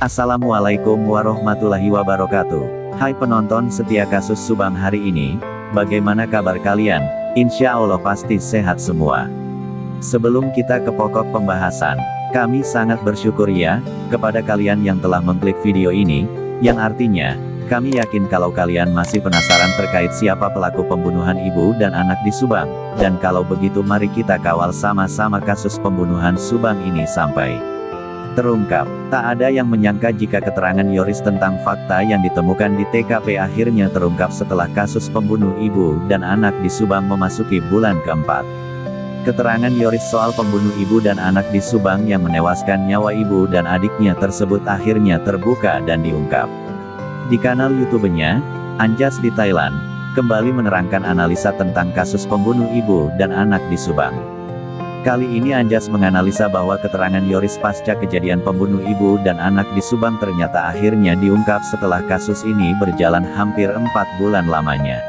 Assalamualaikum warahmatullahi wabarakatuh. Hai penonton setia kasus Subang hari ini, bagaimana kabar kalian? Insya Allah pasti sehat semua. Sebelum kita ke pokok pembahasan, kami sangat bersyukur ya, kepada kalian yang telah mengklik video ini, yang artinya, kami yakin kalau kalian masih penasaran terkait siapa pelaku pembunuhan ibu dan anak di Subang, dan kalau begitu mari kita kawal sama-sama kasus pembunuhan Subang ini sampai terungkap. Tak ada yang menyangka jika keterangan Yoris tentang fakta yang ditemukan di TKP akhirnya terungkap setelah kasus pembunuh ibu dan anak di Subang memasuki bulan keempat. Keterangan Yoris soal pembunuh ibu dan anak di Subang yang menewaskan nyawa ibu dan adiknya tersebut akhirnya terbuka dan diungkap. Di kanal YouTube-nya, Anjas di Thailand, kembali menerangkan analisa tentang kasus pembunuh ibu dan anak di Subang. Kali ini Anjas menganalisa bahwa keterangan Yoris pasca kejadian pembunuh ibu dan anak di Subang ternyata akhirnya diungkap setelah kasus ini berjalan hampir 4 bulan lamanya.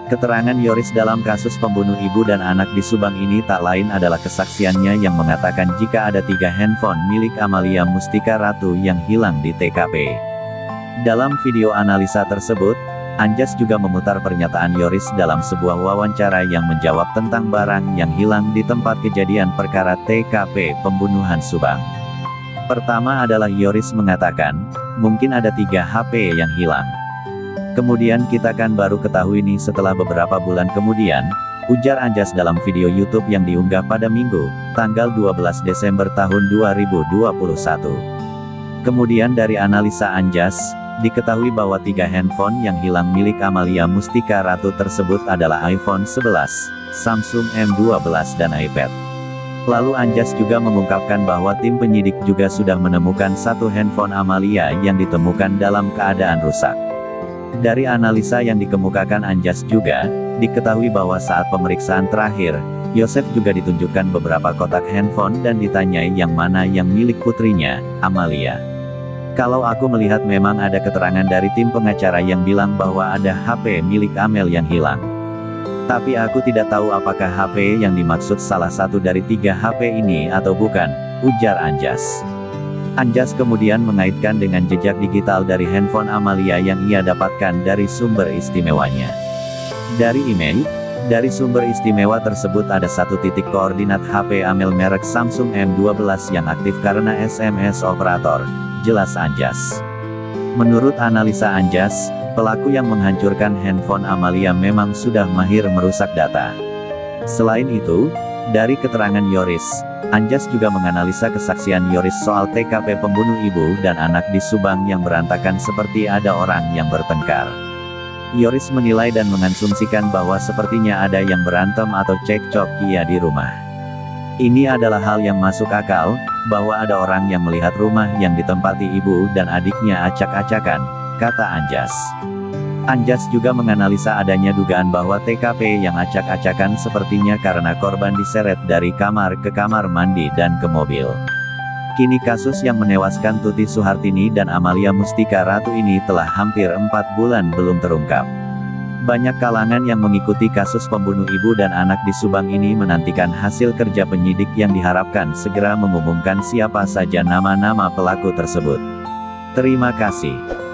Keterangan Yoris dalam kasus pembunuh ibu dan anak di Subang ini tak lain adalah kesaksiannya yang mengatakan jika ada 3 handphone milik Amalia Mustika Ratu yang hilang di TKP. Dalam video analisa tersebut, Anjas juga memutar pernyataan Yoris dalam sebuah wawancara yang menjawab tentang barang yang hilang di tempat kejadian perkara TKP pembunuhan Subang. Pertama adalah Yoris mengatakan, mungkin ada 3 HP yang hilang. Kemudian kita kan baru ketahui nih setelah beberapa bulan kemudian, ujar Anjas dalam video YouTube yang diunggah pada Minggu, tanggal 12 Desember tahun 2021. Kemudian dari analisa Anjas, diketahui bahwa 3 handphone yang hilang milik Amalia Mustika Ratu tersebut adalah iPhone 11, Samsung M12 dan iPad. Lalu Anjas juga mengungkapkan bahwa tim penyidik juga sudah menemukan 1 handphone Amalia yang ditemukan dalam keadaan rusak. Dari analisa yang dikemukakan Anjas juga, diketahui bahwa saat pemeriksaan terakhir, Yosef juga ditunjukkan beberapa kotak handphone dan ditanyai yang mana yang milik putrinya, Amalia. Kalau aku melihat memang ada keterangan dari tim pengacara yang bilang bahwa ada HP milik Amel yang hilang. Tapi aku tidak tahu apakah HP yang dimaksud salah satu dari 3 HP ini atau bukan, ujar Anjas. Anjas kemudian mengaitkan dengan jejak digital dari handphone Amalia yang ia dapatkan dari sumber istimewanya. Dari email, dari sumber istimewa tersebut ada 1 titik koordinat HP Amel merek Samsung M12 yang aktif karena SMS operator, jelas Anjas. Menurut analisa Anjas, pelaku yang menghancurkan handphone Amalia memang sudah mahir merusak data. Selain itu, dari keterangan Yoris, Anjas juga menganalisa kesaksian Yoris soal TKP pembunuh ibu dan anak di Subang yang berantakan seperti ada orang yang bertengkar. Yoris menilai dan mengasumsikan bahwa sepertinya ada yang berantem atau cekcok ia di rumah. Ini adalah hal yang masuk akal, bahwa ada orang yang melihat rumah yang ditempati ibu dan adiknya acak-acakan, kata Anjas. Anjas juga menganalisa adanya dugaan bahwa TKP yang acak-acakan sepertinya karena korban diseret dari kamar ke kamar mandi dan ke mobil. Kini kasus yang menewaskan Tuti Suhartini dan Amalia Mustika Ratu ini telah hampir 4 bulan belum terungkap. Banyak kalangan yang mengikuti kasus pembunuh ibu dan anak di Subang ini menantikan hasil kerja penyidik yang diharapkan segera mengumumkan siapa saja nama-nama pelaku tersebut. Terima kasih.